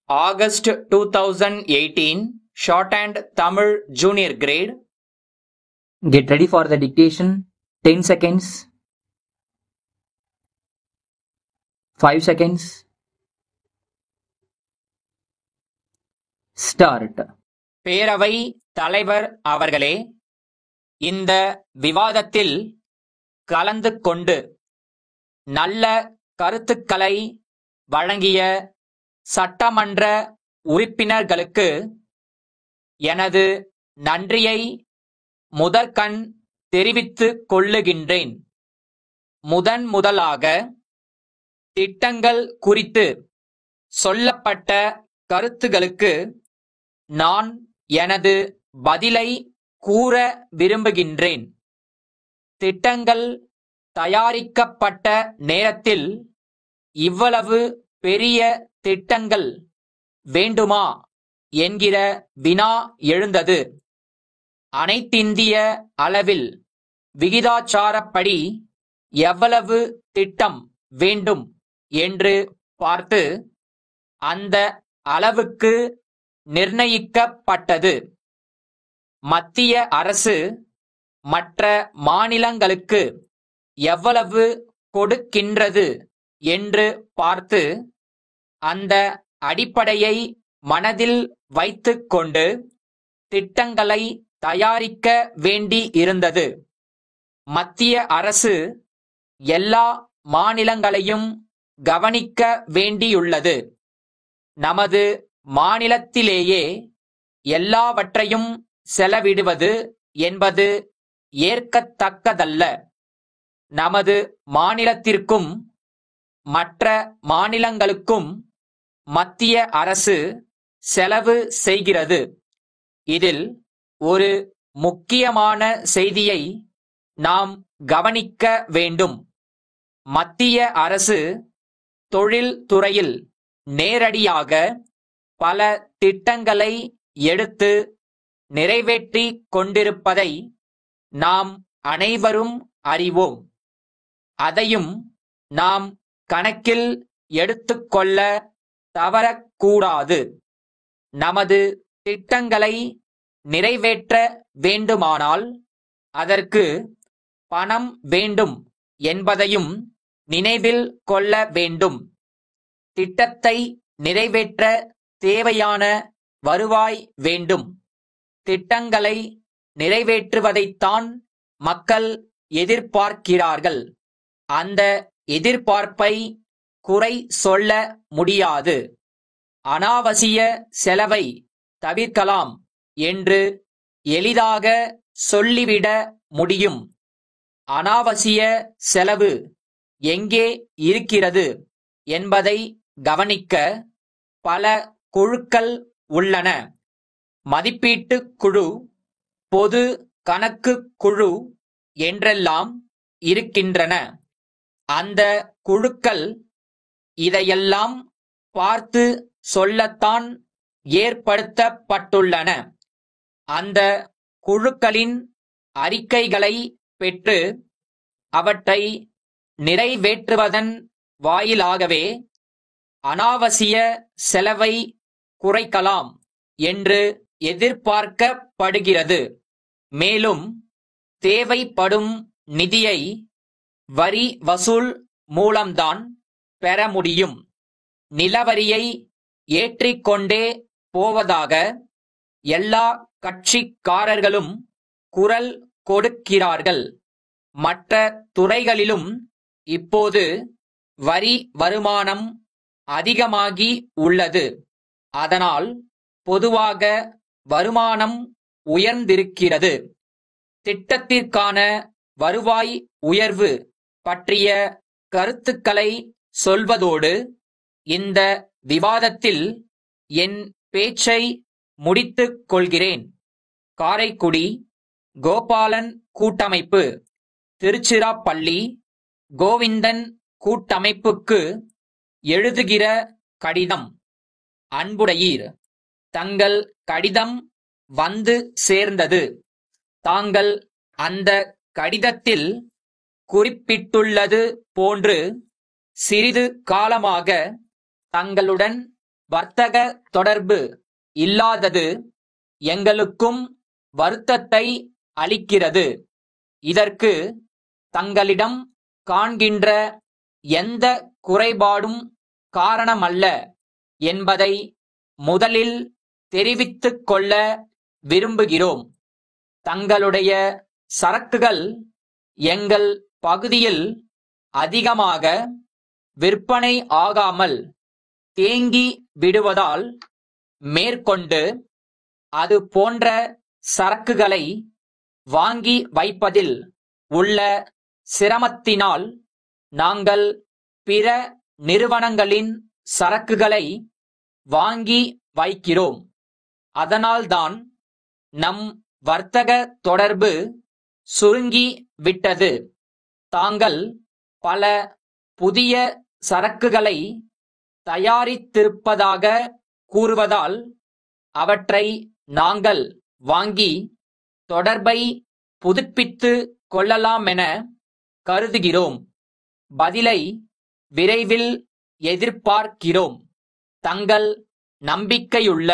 August 2018, Shorthand Tamil Junior Grade. Get ready for the dictation. 10 seconds. 5 seconds. Start. பேரவை தலைவர் அவர்களே, இந்த விவாதத்தில் கலந்து கொண்டு நல்ல கருத்துக்களை வழங்கிய சட்டமன்ற உறுப்பினர்களுக்கு எனது நன்றியை முதற்கண் தெரிவித்துக் கொள்ளுகின்றேன். முதலாக திட்டங்கள் குறித்து சொல்லப்பட்ட கருத்துகளுக்கு நான் எனது பதிலை கூற விரும்புகின்றேன். திட்டங்கள் தயாரிக்கப்பட்ட நேரத்தில் இவ்வளவு பெரிய திட்டங்கள் வேண்டுமா என்கிற வினா எழுந்தது. அனைத்திந்திய அளவில் விகிதாச்சாரப்படி எவ்வளவு திட்டம் வேண்டும் என்று பார்த்து அந்த அளவுக்கு நிர்ணயிக்கப்பட்டது. மத்திய அரசு மற்ற மாநிலங்களுக்கு எவ்வளவு கொடுக்கின்றது என்று பார்த்து அந்த அடிப்படையை மனதில் வைத்துக் கொண்டு திட்டங்களை தயாரிக்க வேண்டி இருந்தது. மத்திய அரசு எல்லா மாநிலங்களையும் கவனிக்க வேண்டியுள்ளது. நமது மாநிலத்திலேயே எல்லாவற்றையும் செலவிடுவது என்பது ஏற்கத்தக்கதல்ல. நமது மாநிலத்திற்கும் மற்ற மாநிலங்களுக்கும் மத்திய அரசு செலவு செய்கிறது. இதில் ஒரு முக்கியமான செய்தியை நாம் கவனிக்க வேண்டும். மத்திய அரசு தொழில் துறையில் நேரடியாக பல திட்டங்களை எடுத்து நிறைவேற்றிக் கொண்டிருப்பதை நாம் அனைவரும் அறிவோம். அதையும் நாம் கணக்கில் எடுத்துக்கொள்ள தவறக்கூடாது. நமது திட்டங்களை நிறைவேற்ற வேண்டுமானால் அதற்கு பணம் வேண்டும் என்பதையும் நினைவில் கொள்ள வேண்டும். திட்டத்தை நிறைவேற்ற தேவையான வருவாய் வேண்டும். திட்டங்களை நிறைவேற்றுவதைத்தான் மக்கள் எதிர்பார்க்கிறார்கள். அந்த எதிர்பார்ப்பை குறை சொல்ல முடியாது. அனாவசிய செலவை தவிர்க்கலாம் என்று எளிதாக சொல்லிவிட முடியும். அனாவசிய செலவு எங்கே இருக்கிறது என்பதை கவனிக்க பல குழுக்கள் உள்ளன. மதிப்பீட்டு குழு, பொது கணக்கு குழு என்றெல்லாம் இருக்கின்றன. அந்த குழுக்கள் இதையெல்லாம் பார்த்து சொல்லத்தான் ஏற்படுத்தப்பட்டுள்ளன. அந்த குழுக்களின் அறிக்கைகளை பெற்று அவற்றை நிறைவேற்றுவதன் வாயிலாகவே அனாவசிய செலவை குறைக்கலாம் என்று எதிர்பார்க்கப்படுகிறது. மேலும் தேவைப்படும் நிதியை வரி வசூல் மூலம்தான் பெற முடியும். நிலவரியை ஏற்றிக்கொண்டே போவதாக எல்லா கட்சிக்காரர்களும் குரல் கொடுக்கிறார்கள். மற்ற துறைகளிலும் இப்போது வரி வருமானம் அதிகமாகி உள்ளது. அதனால் பொதுவாக வருமானம் உயர்ந்திருக்கிறது. திட்டத்திற்கான வருவாய் உயர்வு பற்றிய கருத்துக்களை சொல்வதோடு இந்த விவாதத்தில் என் பேச்சை முடித்துக் கொள்கிறேன். காரைக்குடி கோபாலன் கூட்டமைப்பு, திருச்சிராப்பள்ளி கோவிந்தன் கூட்டமைப்புக்கு எழுதுகிற கடிதம். அன்புடையீர், தங்கள் கடிதம் வந்து சேர்ந்தது. தாங்கள் அந்த கடிதத்தில் குறிப்பிட்டுள்ளது போன்று சிறிது காலமாக தங்களுடன் வர்த்தக தொடர்பு இல்லாதது எங்களுக்கும் வருத்தத்தை அளிக்கிறது. இதற்கு தங்களிடம் காண்கின்ற எந்த குறைபாடும் காரணமல்ல என்பதை முதலில் தெரிவித்துக் கொள்ள விரும்புகிறோம். தங்களுடைய சரக்குகள் எங்கள் பகுதியில் அதிகமாக விற்பனை ஆகாமல் தேங்கி விடுவதால் மேற்கொண்டு அது போன்ற சரக்குகளை வாங்கி வைப்பதில் உள்ள சிரமத்தினால் நாங்கள் பிற நிறுவனங்களின் சரக்குகளை வாங்கி வைக்கிறோம். அதனால்தான் நம் வர்த்தக தொடர்பு சுருங்கி விட்டது. தாங்கள் பல புதிய சரக்குகளை தயாரித்திருப்பதாக கூறுவதால் அவற்றை நாங்கள் வாங்கி தொடர்பை புதுப்பித்து கொள்ளலாமென கருதுகிறோம். பதிலை விரைவில் எதிர்பார்க்கிறோம். தங்கள் நம்பிக்கையுள்ள